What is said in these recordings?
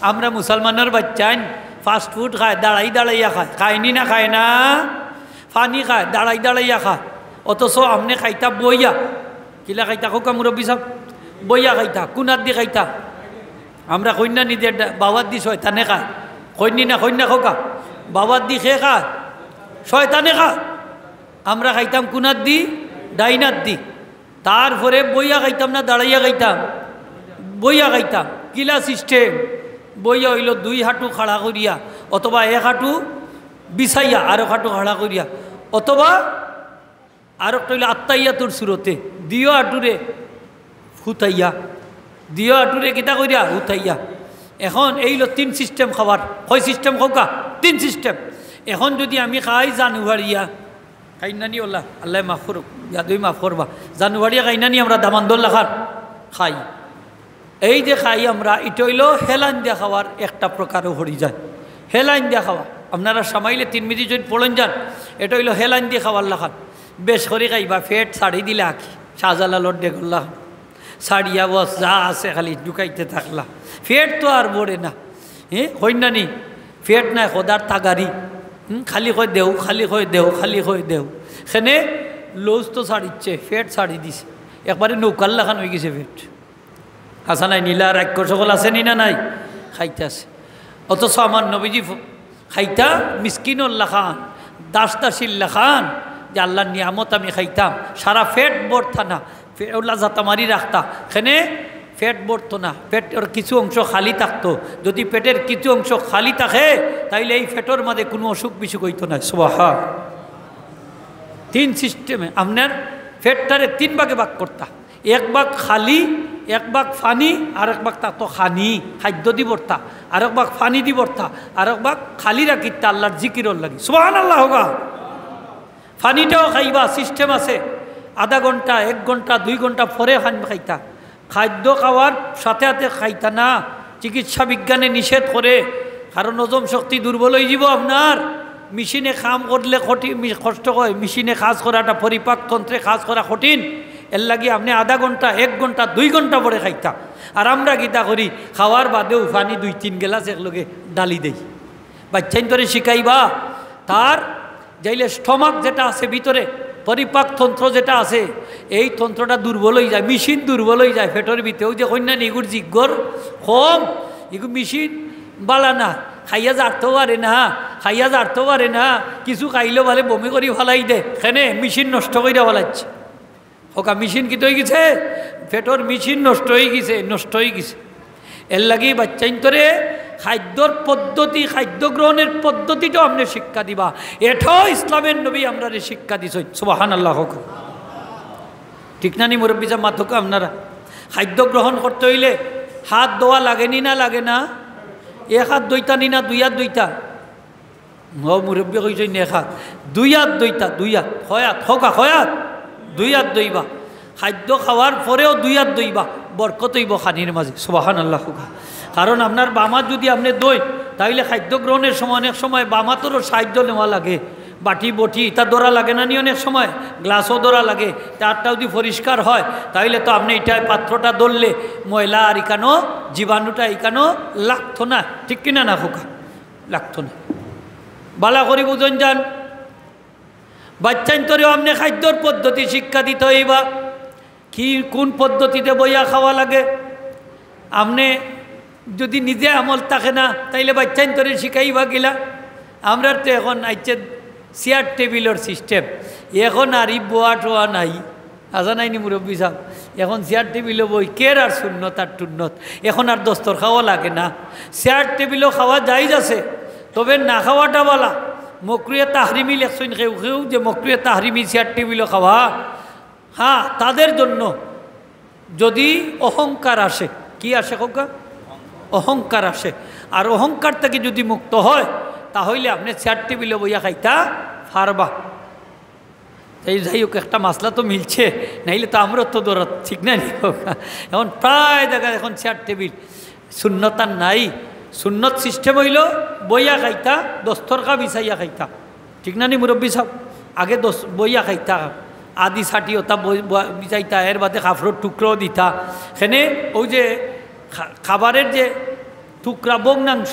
আমরা মুসলমানের বাচ্চান fast food খায়, দাঁড়াই দাঁড়াইয়া খায়, খায়নি না খায় না? পানি খায়, দাঁড়াই দাঁড়াইয়া খায়। অথচ আপনি খাইতা বইয়া, কিলা খাইতা খোকা মুরব্বী সাহেব? বইয়া খাইতা, কোনার দি খাইতা? আমরা কন্যা নিজের বাবার দি শয়তানে খায়, কন্যা না কন্যা খোকা? বাবার দি খেয়ে খায়, শয়তানে খায়। আমরা খাইতাম কোনার দি, ডাইনার দি। তারপরে বইয়া খাইতাম না দাঁড়াইয়া খাইতাম? বইয়া খাইতাম। কিলা সিস্টেম? বইয়া হইল দুই হাঁটু খাড়া করিয়া, অথবা এক হাঁটু বিছাইয়া আর এক হাঁটু খাড়া করিয়া, অথবা আর একটা হইল আত্মাইয়া তোর সুরতে দিও হাঁটুরে হুতাইয়া, দিও হাঁটুরে কিতা করিয়া হুতাইয়া। এখন এইল তিন সিস্টেম খাবার। কয় সিস্টেম খোকা? তিন সিস্টেম। এখন যদি আমি খাই জানুয়ারিয়া, খাইনানি ওল্লা আল্লাহ মাফ করুক, ইয়াদই মাফ করবা, জানুয়ারিয়া খাইনানি আমরা দামান্দোল্লা খান খাই। এই যে খাই আমরা, এটা হইল হেলাইন দিয়া খাওয়ার একটা প্রকারও হরি যায়। হেলাইন দিয়া খাওয়া আপনারা সামাইলে 3 মিনিট যদি পড়েন যান, এটা হইল হেলাইন দিয়ে খাওয়ার লাখান। বেশ করে খাইবা, ফেট ছাড়ি দিলে আঁকি শাহজালালর ডেগল্লা ছাড়িয়া বস যা আছে খালি ঢুকাইতে থাকলা, ফেট তো আর বড়ে না। হইনানি ফেট নাই খোদার তাগারি, খালি কই দেও, খালি কই দেও, খালি কই দেও। সেনে লুজ তো ছাড়িচ্ছে, ফেট ছাড়ি দিছে, একবারে নৌকার লাখান হয়ে গেছে ফেট। আসা নাই নীলা রাক্য সকল আছে নি না নাই? খাইতে আছে। অথচ আমার নবীজি খাইতা মিসকিনুল লাখান, দাস দাসির লাখান, যে আল্লাহর নিয়ামত আমি খাইতাম, সারা ফেট বর্তা না, ওলা যাতা মারি রাখতা, সেনে ফেট বর্ত না, পেটের কিছু অংশ খালি থাকতো। যদি পেটের কিছু অংশ খালি থাকে তাইলে এই ফেটের মাঝে কোনো অসুখ বিসুখ হইতো না। সুবহান। 3 সিস্টেমে আপনার ফেটটারে 3 ভাগে ভাগ করতা। এক ভাগ খালি, এক ভাগ ফানি, আর এক ভাগ তা তো খানি খাদ্য দি বর্তা, আর এক ভাগ ফানি দি বর্তা, আর এক ভাগ খালি রাখিতা আল্লাহর জিকিরর লাগি। সুবহানাল্লাহ হোগা। ফানিটাও খাইবা, সিস্টেম আছে। আধা ঘন্টা, 1 ঘন্টা, 2 ঘন্টা পরে খাইতা। খাদ্য খাওয়ার সাথে সাথে খাইতা না, চিকিৎসা বিজ্ঞানে নিষেধ করে, কারণ হজম শক্তি দুর্বল হয়ে যাব আপনার। মেশিনে কাম করলে কষ্ট হয়, মেশিনে কাজ করাটা পরিপাক তন্ত্রে কাজ করা কঠিন। এর লাগি আপনি আধা ঘন্টা, 1 ঘন্টা, 2 ঘন্টা পরে খাইতা। আর আমরা গীতা করি খাওয়ার বাদেও পানি 2-3 গ্লাস একলগে ডালি দেই। বাচ্চাইন তোরে শিখাইবা তার যাইলে স্টমাক যেটা আছে ভিতরে, পরিপাক তন্ত্র যেটা আছে, এই তন্ত্রটা দুর্বল হয়ে যায়, মেশিন দুর্বল হয়ে যায় ফেটের ভিতরে। ওই যে কন্যা নিগুর জিজ্ঞর কম, এগু মেশিন বালা না, খাইয়া যারতেও পারে না, খাইয়া যারতেও পারে না, কিছু খাইলেও ভালে বমি করি ফেলাই দে, সেনে মেশিন নষ্ট করে ফেলাচ্ছে। ওকা মেশিন কি হয়ে গেছে? ফেটর মেশিন নষ্ট হয়ে গেছে, নষ্ট হয়ে গেছে। এর লাগি বাচ্চাইন তোরে খাদ্যর পদ্ধতি, খাদ্য গ্রহণের পদ্ধতিটাও আপনি শিক্ষা দিবা। এটাও ইসলামের নবী আমরা শিক্ষা দিছেন। সুবহানাল্লাহ হোক। ঠিক না নি মুরব্বী সাহেব? মাথক আপনারা খাদ্য গ্রহণ করতে হইলে হাত ধোয়া লাগেনি না লাগে না? 1 হাত দইতা নি না 2 হাত দইতা? ও মুরব্বী কইছেন 1 হাত, 2 হাত দইতা, 2 হাত খয়াত হোকা, খয়াত 2 হাত দইবা। খাদ্য খাওয়ার পরেও 2 হাত দইবা, বরকত হইব খানির মাঝে। সুবহানাল্লাহ হোক। কারণ আপনার বামাত যদি আপনি দই, তাইলে খাদ্য গ্রহণের সময় অনেক সময় বামাতেরও সাহায্য নেওয়া লাগে। বাটি বটি এটা দৌড়া লাগে না নি? অনেক সময় গ্লাসও দৌড়া লাগে। তারটা যদি পরিষ্কার হয় তাইলে তো আপনি এটাই পাত্রটা ধরলে ময়লা আর ইকানো জীবাণুটা ইকানো লাগতো না। ঠিক কিনা না খোকা? লাগতো না। বালা করি বুঝন যান। বাচ্চাইন তোরেও আপনি খাদ্যর পদ্ধতি শিক্ষা দিতে হইবা। কি কোন পদ্ধতিতে বইয়া খাওয়া লাগে। আপনি যদি নিজে আমল থাকে না তাইলে বাচ্চাইন তোরে শিখাইবা গিলা। আমরা তো এখন আইছে চেয়ার টেবিলের সিস্টেম, এখন আর ই বোয়া টোয়া নাই, আজা নাইনি মুরব্বী সাহেব? এখন চেয়ার টেবিলও বই কের আর শূন্যত আর টুন্নত, এখন আর দস্তর খাওয়া লাগে না। চেয়ার টেবিলও খাওয়া জায়েজ আছে, তবে না খাওয়াটা বলা। মকরুয়ে তাহরিমি লেখছেন কেউ কেউ যে মকরুয়ে তাহরিমি চেয়ার টেবিলও খাওয়া। হ্যাঁ, তাদের জন্য যদি অহংকার আসে। কি আসে খোকা? অহংকার আসে। আর অহংকার থেকে যদি মুক্ত হয় তাহলে আপনি চেয়ার টেবিলে বইয়া খাইতা পারবা। তাই যাই হোক, একটা মাসলা তো মিলছে, নাইলে তো আমরা তো দৌড়াত। ঠিক না? এখন প্রায় দেখা এখন চেয়ার টেবিল শূন্যতার নাই। সুন্নত সিস্টেম হইল বইয়া খাইতা, দস্তরকা বিছাইয়া খাইতা। ঠিক না নি মুরব্বী সাহেব? আগে বইয়া খাইতা, আদি ছাটি ওটা বিছাইতা, এর বাদে কাপড়ের টুকরো দিতা। সেনে ওই যে খাবারের যে টুকরা বগ্নাংশ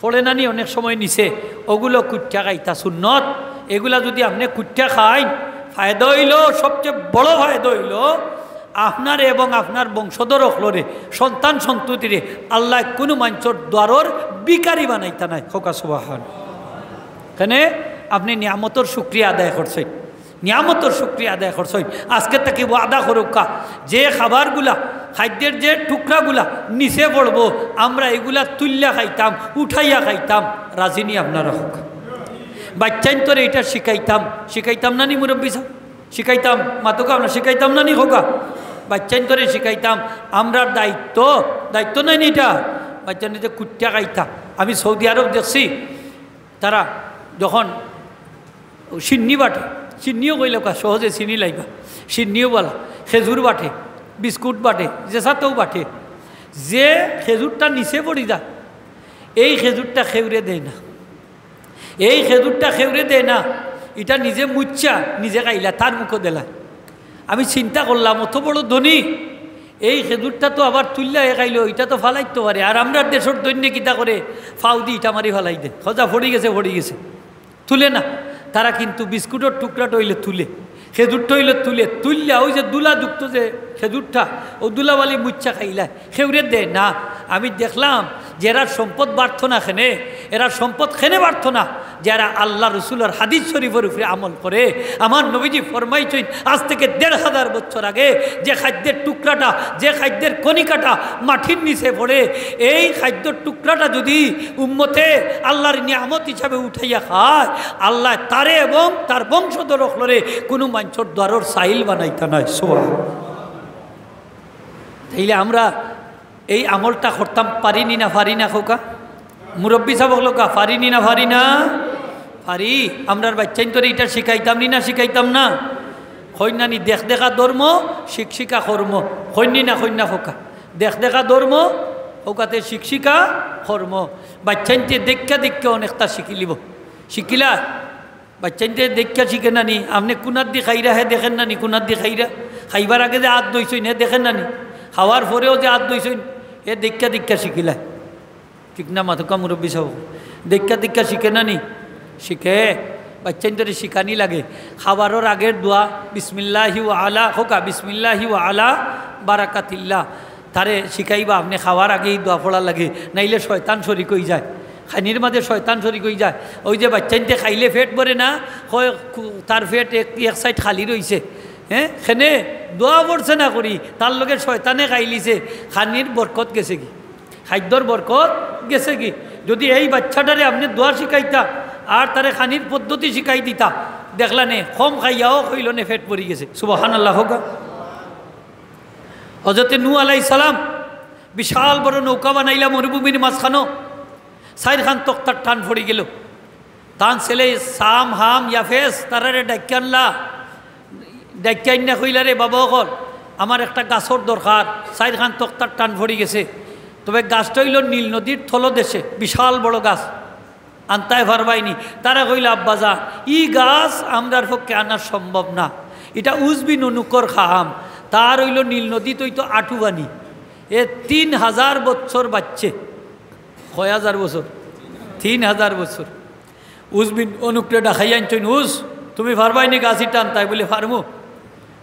পড়ে নানি অনেক সময় নিছে, ওগুলো কুট্টা খাইতা সুন্নত। এগুলা যদি আপনি কুট্টা খাইন, ফায়দা হইল, সবচেয়ে বড় ফায়দা হইল আপনার এবং আপনার বংশধর অখলরে, সন্তান সন্ততিরে আল্লাহ কোনো মানুষের দ্বারর বিকারি বানাইতা নাই। খোকা সুবহান। কেন? আপনি নিয়ামতর শুক্রিয়া আদায় করছেন, নিয়ামতর শুক্রিয়া আদায় করছেন। আজকে তাকে ওয়াদা করুকা যে খাবারগুলা, খাদ্যের যে টুকরাগুলা নিচে পড়বো, আমরা এগুলা তুল্লা খাইতাম, উঠাইয়া খাইতাম, রাজিনী আপনারা হোক। বাচ্চাইন তোরে এটা শিখাইতাম না নি মুরব্বী সাহেব? শিখাইতাম মাতুকা, আমরা শিখাইতাম না নি হোকা? বাচ্চাইন তোরে শিখাইতাম। আমরার দায়িত্ব নাই নি এটা? বাচ্চা নিতে কুট্টা খাইতাম। আমি সৌদি আরব দেখছি, তারা যখন সিন্নি বাটে, সিন্নিও কইল কা সহজে চিনি লাইবা, সিন্নিও বলা, খেজুর বাটে, বিস্কুট বাটে, যে সাথেও বাটে, যে খেজুরটা নিচে পড়ি যায় এই খেজুরটা খেউরে দেয় না, এই খেজুরটা খেউরে দেয় না, এটা নিজে মুচ্ছা নিজে খাইলা, তার মুখও দেলা। আমি চিন্তা করলাম অত বড় ধনী, এই খেজুরটা তো আবার তুললা এ খাইলো, এটা তো ফালাইতে পারে। আর আমরা দেশের দৈন্য কিতা করে ফাউদি ইটা মারি ফালাই দেয়, খজা ফড়ি গেছে তুলে না। তারা কিন্তু বিস্কুটের টুকরাটা হইলে তুলে, খেজুরটা হইলে তুললা ওই যে দুলাযুক্ত যে খেজুরটা, ও দুলাবালি মুচ্ছা খাইলা, খেউরে দেয় না। আমি দেখলাম যে এরা সম্পদ বাড়ত না খেনে, এরা সম্পদ খেনে বাড়ত না যারা আল্লাহ রসুলের হাদিস শরীফের উপরে আমল করে। আমার নবীজি ফরমাইছেন আজ থেকে ১৫০০ বছর আগে, যে খাদ্যের টুকরাটা, যে খাদ্যের কণিকাটা মাটির নিচে পড়ে, এই খাদ্যর টুকরাটা যদি উম্মতে আল্লাহর নিয়ামত হিসাবে উঠাইয়া খায়, আল্লাহ তারে এবং তার বংশধর অখলরে কোনো মানুষের দ্বারর সাইল বানাইতে নয়। সুবহান। তাইলে আমরা এই আমলটা করতাম পারিনি না পারি না? খোকা মুরব্বী সাহেব লোকা পারিনি না পারি না? পারি। আমরার বাচ্চাইন তোরে এটা শিখাইতাম নি না শিখাইতাম না? কন্যানি দেখ দেখা ধর্ম, শিক্ষিকা কর্ম, কন্যা না কন্যা খোকা দেখ দেখা ধর্ম, ওকাতে শিক্ষিকা কর্ম। বাচ্চাইনতে দেখা অনেকটা শিখিলা বাচ্চাইনতে দেখা শিখে নানি। আপনি কুনার দি খাইরা হে দেখেন নানি? কুনার দি খাইবার আগে যে হাত ধুইছেন হে দেখেন নানি? খাওয়ার পরেও যে হাত ধুইছেন এ দেখা শিখিলা, ঠিক না মাথুকা মুরব্বী সব? দেখা শিখে নানি? শিখে। বাচ্চাইন তোরে শিখানি লাগে। খাবারের আগের দোয়া বিসমিল্লাহি ওয়া আলা হোকা, বিসমিল্লাহি ওয়া আলা বারাকাতিল্লাহ, তারে শিখাইবা। আপনি খাওয়ার আগেই দোয়া পড়া লাগে, নাইলে শয়তান শরিক হয়ে যায়, খানির মাঝে শয়তান শরিক হয়ে যায়। ওই যে বাচ্চাইনতে খাইলে পেট ভরে না, হয় তার পেট এক সাইড খালি রয়েছে, হ্যাঁ, সেনে দোয়া পড়ছে না করি, তার লগে শয়তানে খাইলিছে, খানির বরকত গেছে কি, খাদ্যর বরকত গেছে কি। যদি এই বাচ্চাটারে আপনি দোয়া শিখাইতা আর তারে খানির পদ্ধতি শিখাই দিতা, দেখলা নে কম খাইয়াও হইল নে পেট পড়ি গেছে। সুবহানাল্লাহ হোক। হযরতে নূহ আলাইহিস সালাম বিশাল বড় নৌকা বানাইলা মরুভূমির মাঝখানো, 4 খান তক্তার টান পড়ি গেল। তান ছেলে সাম হাম ইয়াফেস তারারে ডাক্যানলা, ডাক্যাইন না কইলা রে বাবা অকল আমার একটা গাছর দরকার, 4 খান তক্তার টান পড়ি গেছে। তবে গাছটা হইল নীল নদীর থলদেশে, বিশাল বড় গাছ, আনতায় পারবাইনি। তারা কইল আব্বাজা ই গাছ আমরার পক্ষে আনা সম্ভব না, এটা উজবিন অনুকর খাম। তার হইল নীল নদী তো তো আটুবানি, এ 3000 বছর বাচ্চে, 6000 বছর, 3000 বছর। উজবিন অনুকরে ডাকাই আনছেন, উজ তুমি পারবাইনি গাছি টান? তাই বলে পারমু,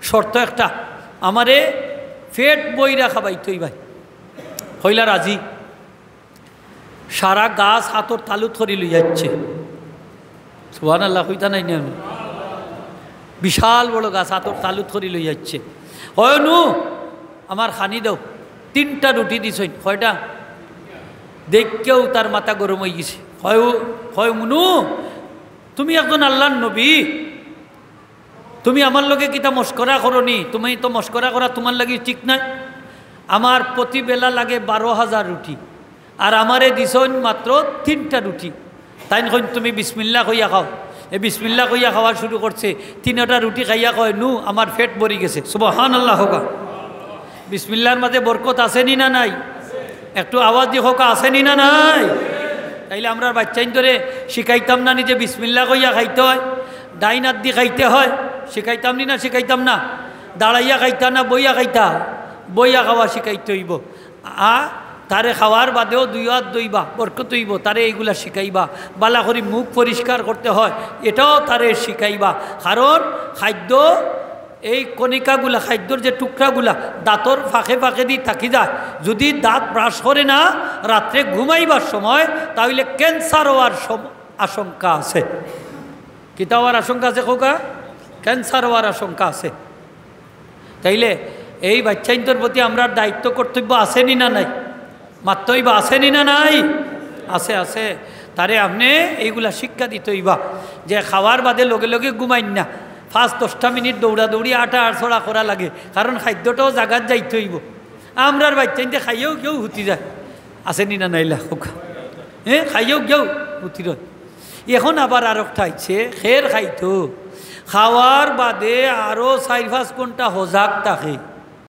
শর্ত একটা, আমারে পেট বইরা খাবাইতই ভাই। হইলা রাজি। সারা গাছ হাতর তালু ধরি লই যাচ্ছে। সুবহানাল্লাহ কইতা নাই না? বিশাল বড় গাছ হাতর তালু ধরি লই যাচ্ছে। হয় নু আমার খানি দাও, 3টা রুটি দিছই। কয়টা? দেখকেও তার মাথা গরম হয়ে গেছে। হয় মুনু তুমি একজন আল্লাহর নবী, তুমি আমার লগে কিতা মস্করা করনি? তুমি তো মস্করা করা তোমার লাগে ঠিক নাই। আমার প্রতিবেলা লাগে 12,000 রুটি, আর আমারে দিছন মাত্র 3টা রুটি। তাই কইন তুমি বিসমিল্লাহ কইয়া খাও। এই বিসমিল্লাহ কইয়া খাওয়া শুরু করছে, 3টা রুটি খাইয়া কয় নু আমার পেট ভরি গেছে। সুবহানাল্লাহ হোকা। বিসমিল্লাহর মাঝে বরকত আসেনি না নাই? একটু আওয়াজ দিয়ে হোকা আসেনি না নাই? তাইলে আমরা বাচ্চাইন ধরে শিখাইতাম না নিজে বিসমিল্লাহ কইয়া খাইতে হয়, ডাইন হাত দিয়ে খাইতে হয়, শিখাইতাম নি না? শিখাইতাম না? দাঁড়াইয়া খাইতা না বইয়া খাইতা? বইয়া খাওয়া শিখাইতে হইব। তারে খাওয়ার বাদেও 2 হাত ধুইবা বরকত হইব, তারে এইগুলা শিখাইবা। বালা করে মুখ পরিষ্কার করতে হয়, এটাও তারে শিখাইবা। কারণ খাদ্য, এই কণিকাগুলা, খাদ্যর যে টুকরাগুলা দাঁতর ফাঁকে ফাঁকে দিয়ে থাকি যায়। যদি দাঁত ব্রাশ করে না রাত্রে ঘুমাইবার সময়, তাহলে ক্যান্সার হওয়ার আশঙ্কা আছে। কিতা হওয়ার আশঙ্কা আছে খোকা? ক্যান্সার হওয়ার আশঙ্কা আছে। তাইলে এই বাচ্চাইন্তর প্রতি আমরা দায়িত্ব কর্তব্য আসেনি না নাই? মাত্রইবা আসেনি না নাই? আছে আছে। তারে আপনি এইগুলা শিক্ষা দিতে হইবা যে খাওয়ার বাদে লগে লগে ঘুমাইন না। 5-10 মিনিট দৌড়াদৌড়ি আটা আড়ছড়া করা লাগে, কারণ খাদ্যটাও জাগাত যাইতে হইব। আমরার বাচ্চাইতে খাইয়েও কেউ হুতি যায়, আসেনি না নাইলা খোকা? খাইয়েও কেউ হুতি রয়। এখন আবার আর একটা আইছে, খের খাইতো, খাওয়ার বাদে আরও 4-5 ঘন্টা হজাক থাকে।